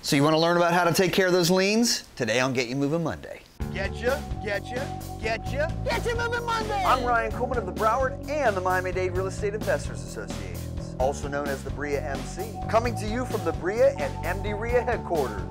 So you want to learn about how to take care of those liens? Today on Get You Moving Monday. Getcha Moving Monday! I'm Ryan Coleman of the Broward and the Miami-Dade Real Estate Investors Associations, also known as the BREIA MC, coming to you from the BREIA and MD REIA headquarters.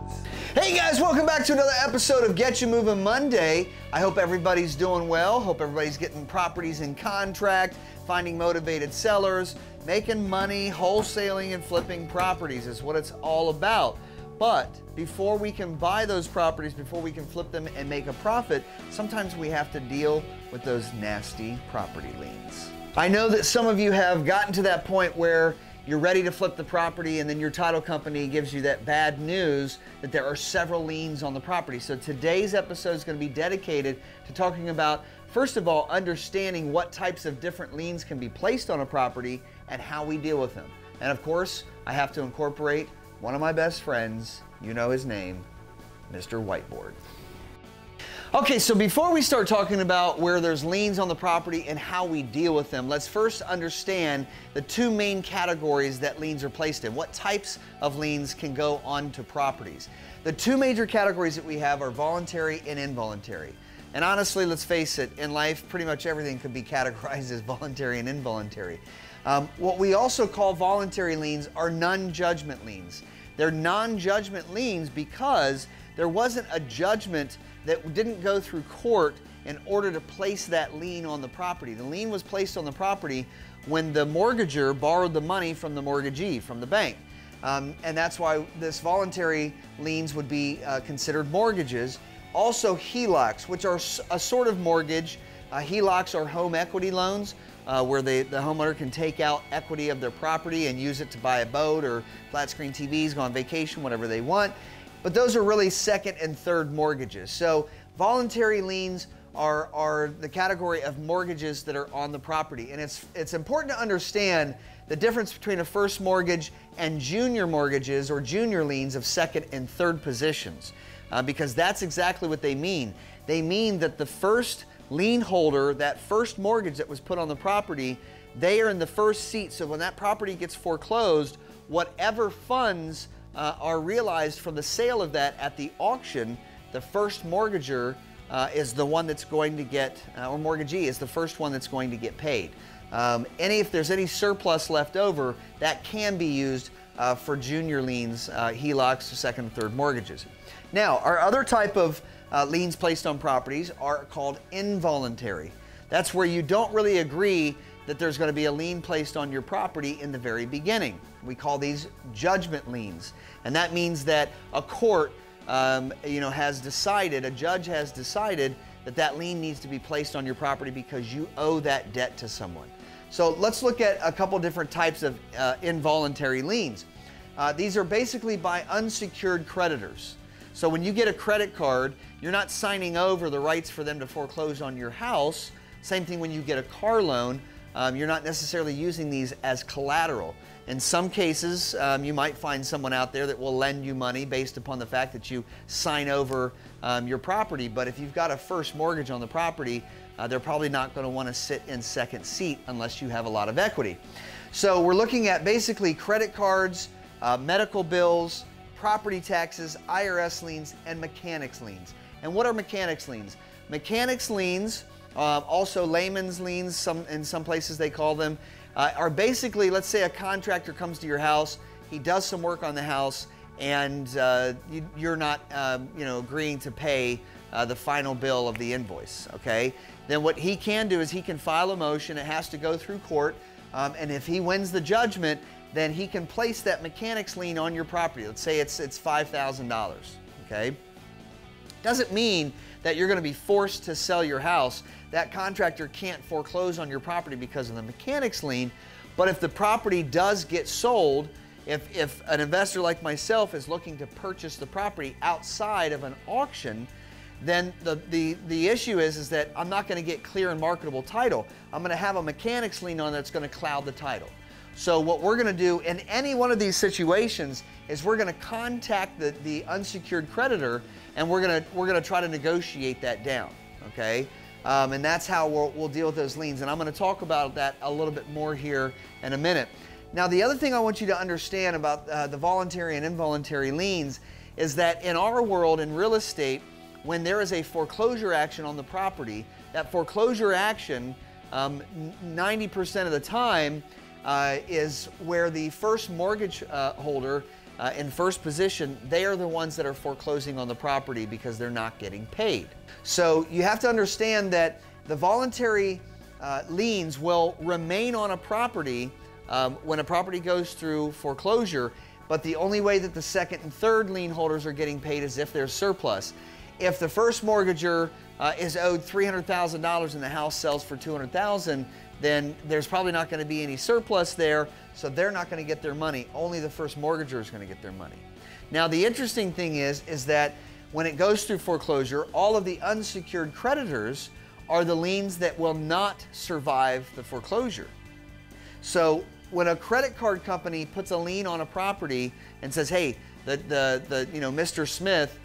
Hey guys, welcome back to another episode of Get You Moving Monday. I hope everybody's doing well. Hope everybody's getting properties in contract, finding motivated sellers, making money, wholesaling and flipping properties is what it's all about. But before we can buy those properties, before we can flip them and make a profit, sometimes we have to deal with those nasty property liens. I know that some of you have gotten to that point where you're ready to flip the property and then your title company gives you that bad news that there are several liens on the property. So today's episode is going to be dedicated to talking about, first of all, understanding what types of different liens can be placed on a property and how we deal with them. And of course, I have to incorporate one of my best friends, you know his name, Mr. Whiteboard. Okay, so before we start talking about where there's liens on the property and how we deal with them, let's first understand the two main categories that liens are placed in. What types of liens can go onto properties? The two major categories that we have are voluntary and involuntary. And honestly, let's face it, in life, pretty much everything could be categorized as voluntary and involuntary. What we also call voluntary liens are non-judgment liens. They're non-judgment liens because there wasn't a judgment that didn't go through court in order to place that lien on the property. The lien was placed on the property when the mortgager borrowed the money from the mortgagee, from the bank. And that's why this voluntary liens would be considered mortgages. Also HELOCs, which are a sort of mortgage. HELOCs are home equity loans where the homeowner can take out equity of their property and use it to buy a boat or flat screen TVs, go on vacation, whatever they want. But those are really second and third mortgages. So voluntary liens are the category of mortgages that are on the property. And it's important to understand the difference between a first mortgage and junior mortgages or junior liens of second and third positions. Because that's exactly what they mean. They mean that the first lien holder, that first mortgage that was put on the property, they are in the first seat. So when that property gets foreclosed, whatever funds are realized from the sale of that at the auction, the first mortgager is the one that's going to get, or mortgagee is the first one that's going to get paid. If there's any surplus left over, that can be used for junior liens, HELOCs, second and third mortgages. Now, our other type of liens placed on properties are called involuntary. That's where you don't really agree that there's going to be a lien placed on your property in the very beginning. We call these judgment liens. And that means that a court has decided, a judge has decided that that lien needs to be placed on your property because you owe that debt to someone. So let's look at a couple different types of involuntary liens. These are basically by unsecured creditors. So when you get a credit card, you're not signing over the rights for them to foreclose on your house. Same thing when you get a car loan, you're not necessarily using these as collateral. In some cases, you might find someone out there that will lend you money based upon the fact that you sign over your property. But if you've got a first mortgage on the property, they're probably not going to want to sit in second seat unless you have a lot of equity. So we're looking at basically credit cards, medical bills, property taxes, IRS liens, and mechanics liens. And what are mechanics liens? Mechanics liens, also layman's liens, in some places they call them, are basically, let's say a contractor comes to your house, he does some work on the house, and you're not agreeing to pay the final bill of the invoice, okay? Then what he can do is he can file a motion. It has to go through court, and if he wins the judgment, then he can place that mechanics lien on your property. Let's say it's $5,000, okay? Doesn't mean that you're going to be forced to sell your house. That contractor can't foreclose on your property because of the mechanics lien, but if the property does get sold, if an investor like myself is looking to purchase the property outside of an auction, then the issue is that I'm not going to get clear and marketable title. I'm going to have a mechanics lien on that's going to cloud the title. So what we're going to do in any one of these situations is we're going to contact the unsecured creditor, and we're going to try to negotiate that down, okay? And that's how we'll deal with those liens. And I'm going to talk about that a little bit more here in a minute. Now, the other thing I want you to understand about the voluntary and involuntary liens is that in our world, in real estate, when there is a foreclosure action on the property, that foreclosure action, 90% of the time, is where the first mortgage holder in first position, they are the ones that are foreclosing on the property because they're not getting paid. So you have to understand that the voluntary liens will remain on a property when a property goes through foreclosure, but the only way that the second and third lien holders are getting paid is if there's surplus. If the first mortgager is owed $300,000 and the house sells for $200,000, then there's probably not going to be any surplus there, so they're not going to get their money. Only the first mortgager is going to get their money. Now, the interesting thing is that when it goes through foreclosure, all of the unsecured creditors are the liens that will not survive the foreclosure. So when a credit card company puts a lien on a property and says, hey, Mr. Smith,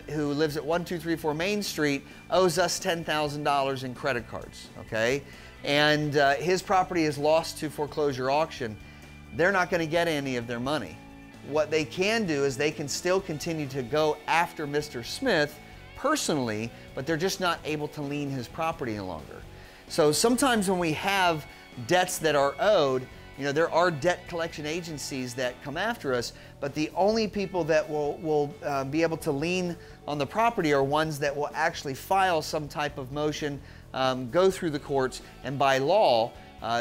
who lives at 1234 Main Street, owes us $10,000 in credit cards, okay? And his property is lost to foreclosure auction, they're not going to get any of their money. What they can do is they can still continue to go after Mr. Smith personally, but they're just not able to lien his property any longer. So sometimes when we have debts that are owed, there are debt collection agencies that come after us, but the only people that will be able to lien on the property are ones that will actually file some type of motion, go through the courts, and by law,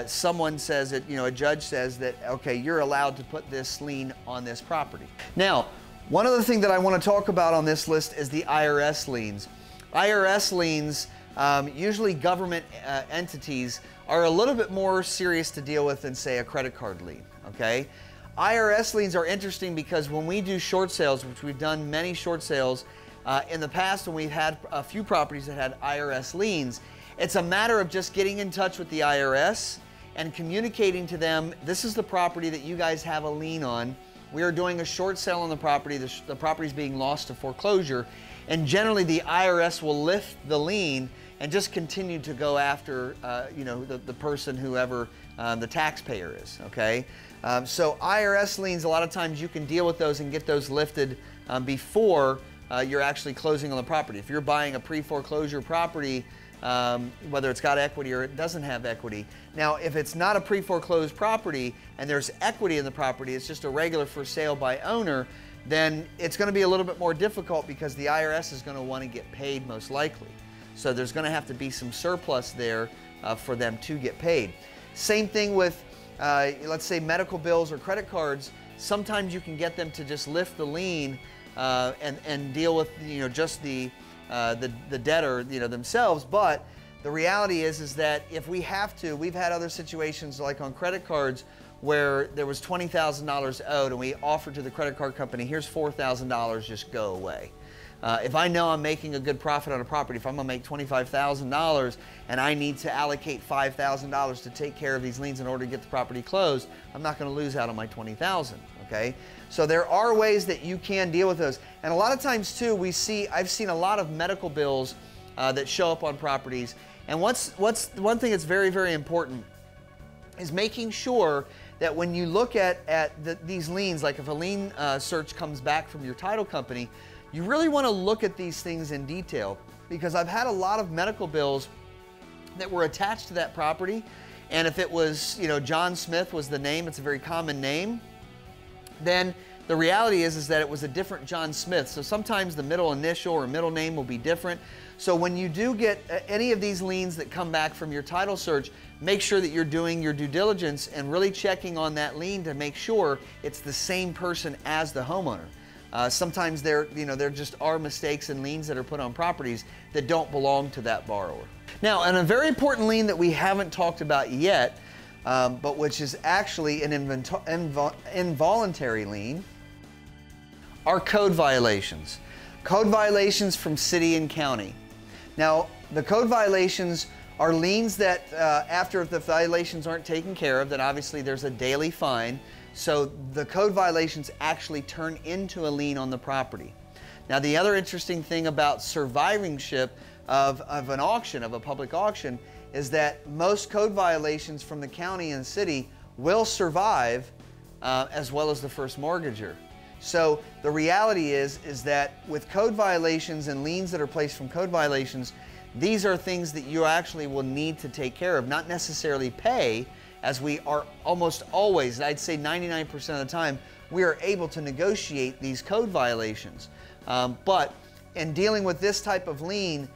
someone says that, a judge says that, okay, you're allowed to put this lien on this property. Now, one other thing that I want to talk about on this list is the IRS liens. IRS liens, usually government entities, are a little bit more serious to deal with than, say, a credit card lien, okay? IRS liens are interesting because when we do short sales, which we've done many short sales in the past, when we've had a few properties that had IRS liens, it's a matter of just getting in touch with the IRS and communicating to them, this is the property that you guys have a lien on. We are doing a short sale on the property. The property is being lost to foreclosure, and generally the IRS will lift the lien and just continue to go after the person, whoever the taxpayer is, okay? So IRS liens, a lot of times you can deal with those and get those lifted before you're actually closing on the property. If you're buying a pre-foreclosure property, whether it's got equity or it doesn't have equity. Now, if it's not a pre-foreclosed property and there's equity in the property, it's just a regular for sale by owner, then it's going to be a little bit more difficult because the IRS is going to want to get paid most likely. So there's going to have to be some surplus there for them to get paid. Same thing with, let's say, medical bills or credit cards. Sometimes you can get them to just lift the lien and deal with just the debtor themselves. But the reality is that if we have to, we've had other situations like on credit cards where there was $20,000 owed and we offered to the credit card company, here's $4,000, just go away. If I know I'm making a good profit on a property, if I'm gonna make $25,000 and I need to allocate $5,000 to take care of these liens in order to get the property closed, I'm not gonna lose out on my $20,000, okay? So there are ways that you can deal with those. And a lot of times too, I've seen a lot of medical bills that show up on properties. And one thing that's very, very important is making sure that when you look at these liens, like if a lien search comes back from your title company, you really want to look at these things in detail, because I've had a lot of medical bills that were attached to that property, and if it was, John Smith was the name, it's a very common name, then the reality is that it was a different John Smith. So sometimes the middle initial or middle name will be different. So when you do get any of these liens that come back from your title search, make sure that you're doing your due diligence and really checking on that lien to make sure it's the same person as the homeowner. Sometimes there just are mistakes in liens that are put on properties that don't belong to that borrower. Now, and a very important lien that we haven't talked about yet, but which is actually an involuntary lien, are code violations. Code violations from city and county. Now, the code violations are liens that after the violations aren't taken care of, then obviously there's a daily fine. So the code violations actually turn into a lien on the property. Now, the other interesting thing about survivorship of an auction, of a public auction, is that most code violations from the county and city will survive as well as the first mortgager. So the reality is that with code violations and liens that are placed from code violations, these are things that you actually will need to take care of, not necessarily pay, as we are almost always, and I'd say 99% of the time, we are able to negotiate these code violations. But in dealing with this type of lien,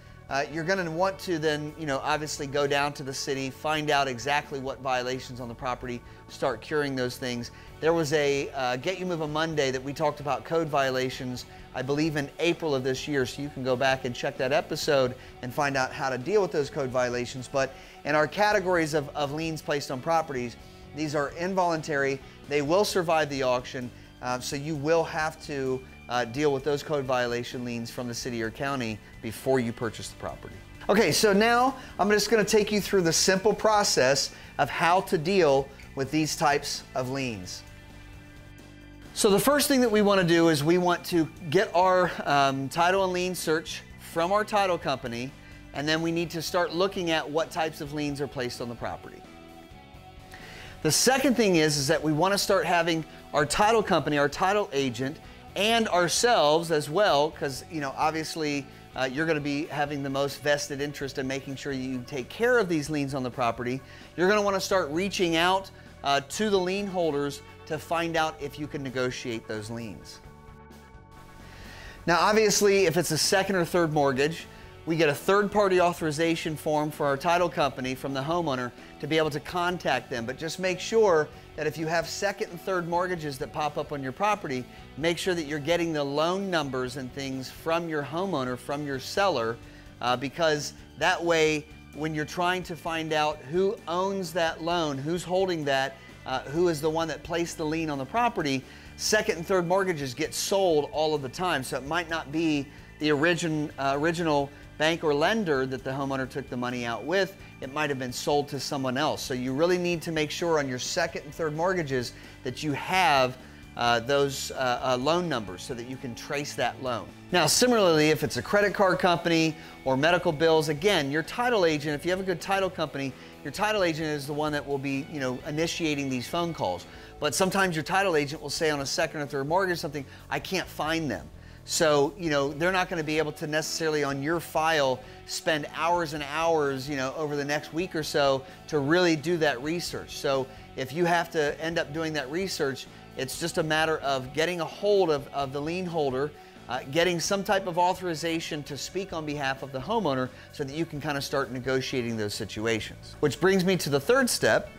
you're going to want to then, obviously go down to the city, find out exactly what violations on the property, start curing those things. There was a Get You Moving Monday that we talked about code violations, I believe in April of this year, so you can go back and check that episode and find out how to deal with those code violations. But in our categories of liens placed on properties, these are involuntary. They will survive the auction, so you will have to deal with those code violation liens from the city or county before you purchase the property. Okay, so now I'm just going to take you through the simple process of how to deal with these types of liens. So the first thing that we want to do is we want to get our title and lien search from our title company, and then we need to start looking at what types of liens are placed on the property. The second thing is that we want to start having our title company, our title agent, and ourselves as well, because obviously you're going to be having the most vested interest in making sure you take care of these liens on the property. You're going to want to start reaching out to the lien holders to find out if you can negotiate those liens. Now obviously if it's a second or third mortgage, we get a third-party authorization form for our title company from the homeowner to be able to contact them. But just make sure that if you have second and third mortgages that pop up on your property, make sure that you're getting the loan numbers and things from your homeowner, from your seller, because that way when you're trying to find out who owns that loan, who's holding that, who is the one that placed the lien on the property, second and third mortgages get sold all of the time. So it might not be the original bank or lender that the homeowner took the money out with. It might have been sold to someone else. So you really need to make sure on your second and third mortgages that you have those loan numbers so that you can trace that loan. Now similarly, if it's a credit card company or medical bills, again, your title agent, if you have a good title company, your title agent is the one that will be initiating these phone calls. But sometimes your title agent will say on a second or third mortgage something, I can't find them. So, they're not going to be able to necessarily on your file spend hours and hours, over the next week or so to really do that research. So if you have to end up doing that research, it's just a matter of getting a hold of the lien holder, getting some type of authorization to speak on behalf of the homeowner so that you can kind of start negotiating those situations. Which brings me to the third step,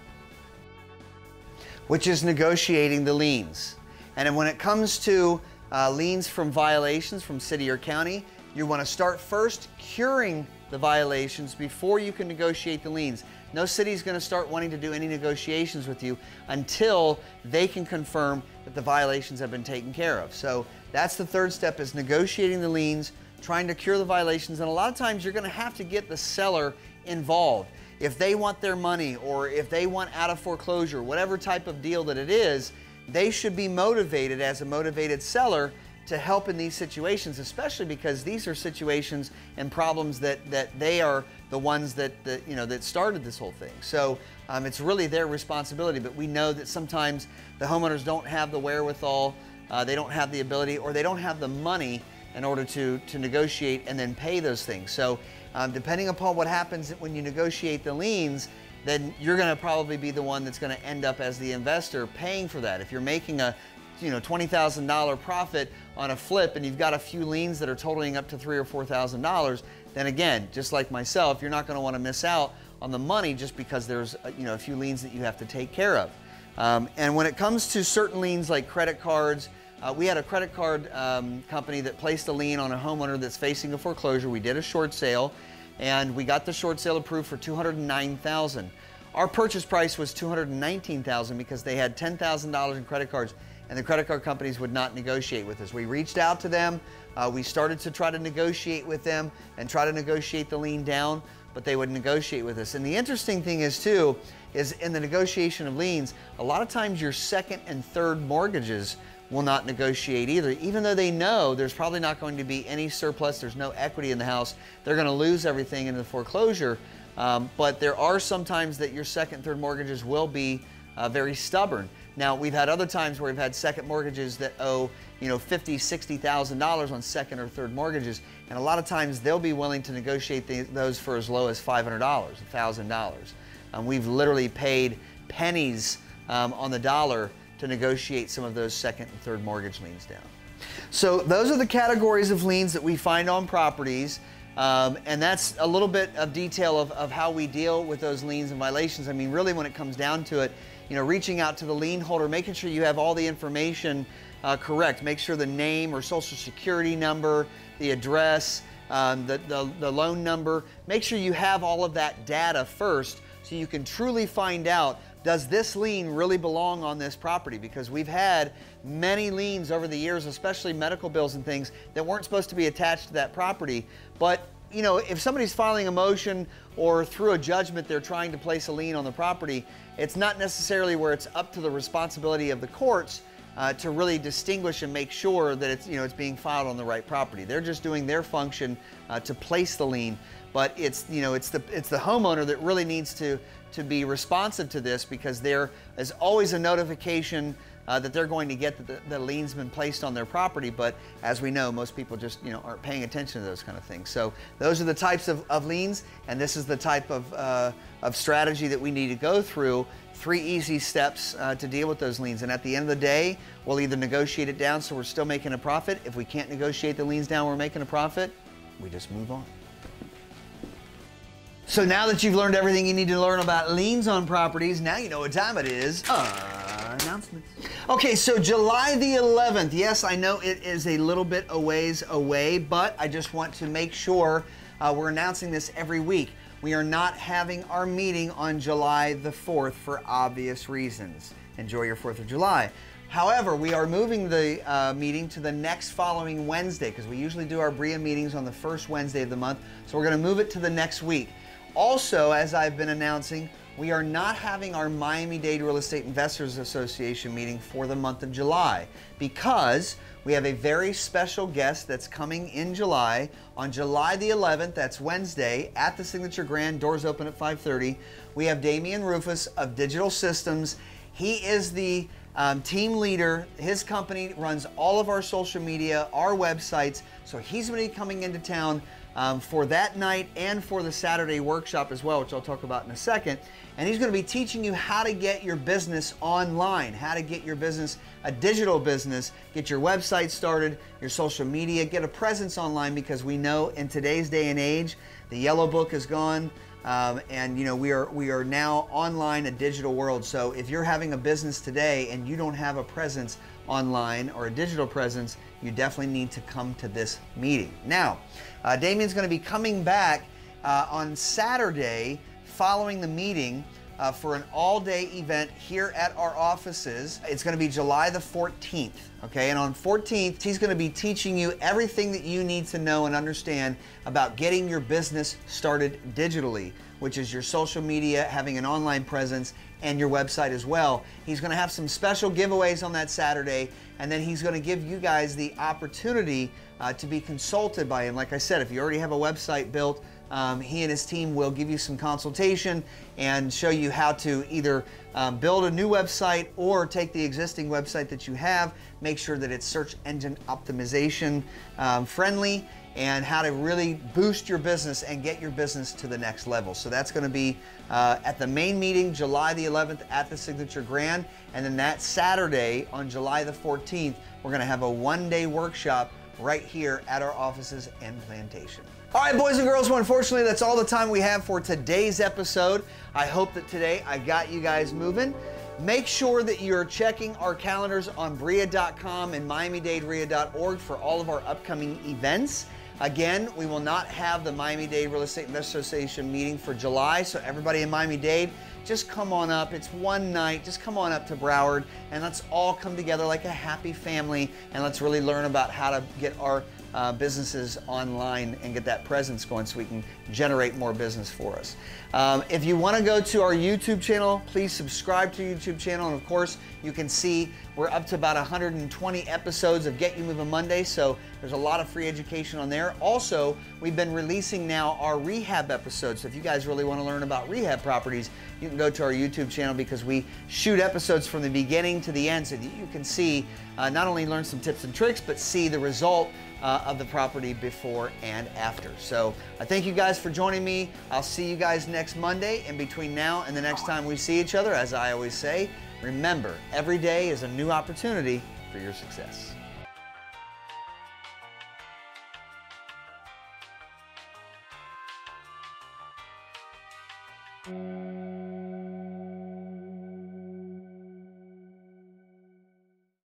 which is negotiating the liens. And then when it comes to liens from violations from city or county, you want to start first curing the violations before you can negotiate the liens. No city is going to start wanting to do any negotiations with you until they can confirm that the violations have been taken care of. So that's the third step, is negotiating the liens, trying to cure the violations. And a lot of times you're going to have to get the seller involved. If they want their money or if they want out of foreclosure, whatever type of deal that it is, they should be motivated as a motivated seller to help in these situations, especially because these are situations and problems that they are the ones that started this whole thing. So it's really their responsibility, but we know that sometimes the homeowners don't have the wherewithal, they don't have the ability, or they don't have the money in order to negotiate and then pay those things. So depending upon what happens when you negotiate the liens, then you're going to probably be the one that's going to end up as the investor paying for that. If you're making a $20,000 profit on a flip and you've got a few liens that are totaling up to $3,000 or $4,000, then again, just like myself, you're not going to want to miss out on the money just because there's a few liens that you have to take care of. And when it comes to certain liens like credit cards, we had a credit card company that placed a lien on a homeowner that's facing a foreclosure. We did a short sale, and we got the short sale approved for $209,000. Our purchase price was $219,000 because they had $10,000 in credit cards, and the credit card companies would not negotiate with us. We reached out to them. We started to try to negotiate with them and try to negotiate the lien down, but they would negotiate with us. And the interesting thing is too, is in the negotiation of liens, a lot of times your second and third mortgages will not negotiate either, even though they know there's probably not going to be any surplus, there's no equity in the house, they're going to lose everything in the foreclosure. But there are some times that your second, third mortgages will be very stubborn. Now, we've had other times where we've had second mortgages that owe, you know, $50,000, $60,000 on second or third mortgages, and a lot of times they'll be willing to negotiate those for as low as $500, $1,000. We've literally paid pennies on the dollar to negotiate some of those second and third mortgage liens down. So those are the categories of liens that we find on properties. And that's a little bit of detail of how we deal with those liens and violations. I mean, really when it comes down to it, you know, reaching out to the lien holder, making sure you have all the information correct. Make sure the name or social security number, the address, the loan number. Make sure you have all of that data first so you can truly find out, does this lien really belong on this property? Because we've had many liens over the years, especially medical bills and things that weren't supposed to be attached to that property. But you know, if somebody's filing a motion or through a judgment they're trying to place a lien on the property, it's not necessarily where it's up to the responsibility of the courts to really distinguish and make sure that it's, you know, it's being filed on the right property. They're just doing their function to place the lien, but it's, you know, it's the homeowner that really needs to be responsive to this, because there is always a notification that they're going to get that the lien's been placed on their property. But as we know, most people just, you know, aren't paying attention to those kind of things. So those are the types of liens, and this is the type of strategy that we need to go through. 3 easy steps to deal with those liens. And at the end of the day, we'll either negotiate it down so we're still making a profit. If we can't negotiate the liens down, we're making a profit, we just move on. So now that you've learned everything you need to learn about liens on properties, now you know what time it is. Announcements. Okay, so July the 11th. Yes, I know it is a little bit a ways away, but I just want to make sure we're announcing this every week. We are not having our meeting on July the 4th for obvious reasons. Enjoy your 4th of July. However, we are moving the meeting to the next following Wednesday, because we usually do our BREIA meetings on the first Wednesday of the month. So we're going to move it to the next week. Also, as I've been announcing, we are not having our Miami-Dade Real Estate Investors Association meeting for the month of July, because we have a very special guest that's coming in July. On July the 11th, that's Wednesday, at the Signature Grand, doors open at 5:30. We have Damian Rufus of Digital Systems. He is the team leader. His company runs all of our social media, our websites. So he's going to be coming into town for that night and for the Saturday workshop as well, which I'll talk about in a second. And he's going to be teaching you how to get your business online, how to get your business, a digital business, get your website started, your social media, get a presence online, because we know in today's day and age, the yellow book is gone. And you know, we are now online, a digital world. So if you're having a business today and you don't have a presence online or a digital presence, you definitely need to come to this meeting. Now, Damian's going to be coming back on Saturday following the meeting for an all-day event here at our offices. It's going to be July the 14th, okay? And on 14th, he's going to be teaching you everything that you need to know and understand about getting your business started digitally, which is your social media, having an online presence, and your website as well. He's going to have some special giveaways on that Saturday, and then he's going to give you guys the opportunity to be consulted by him. Like I said, if you already have a website built, he and his team will give you some consultation and show you how to either build a new website or take the existing website that you have, make sure that it's search engine optimization friendly, and how to really boost your business and get your business to the next level. So that's going to be at the main meeting, July the 11th at the Signature Grand. And then that Saturday on July the 14th, we're going to have a one-day workshop right here at our offices in Plantation. All right, boys and girls, well, unfortunately, that's all the time we have for today's episode. I hope that today I got you guys moving. Make sure that you're checking our calendars on BREIA.com and MiamiDadeREIA.org for all of our upcoming events. Again, we will not have the Miami-Dade Real Estate Investors Association meeting for July, so everybody in Miami-Dade, just come on up. It's one night. Just come on up to Broward, and let's all come together like a happy family, and let's really learn about how to get our businesses online and get that presence going so we can generate more business for us. If you want to go to our YouTube channel, please subscribe to our YouTube channel. And of course, you can see we're up to about 120 episodes of Get You Moving Monday, so there's a lot of free education on there. Also, we've been releasing now our rehab episodes. So if you guys really want to learn about rehab properties, you can go to our YouTube channel because we shoot episodes from the beginning to the end so that you can see, not only learn some tips and tricks, but see the result of the property before and after. So I thank you guys for joining me. I'll see you guys next Monday. And between now and the next time we see each other, as I always say, remember, every day is a new opportunity for your success.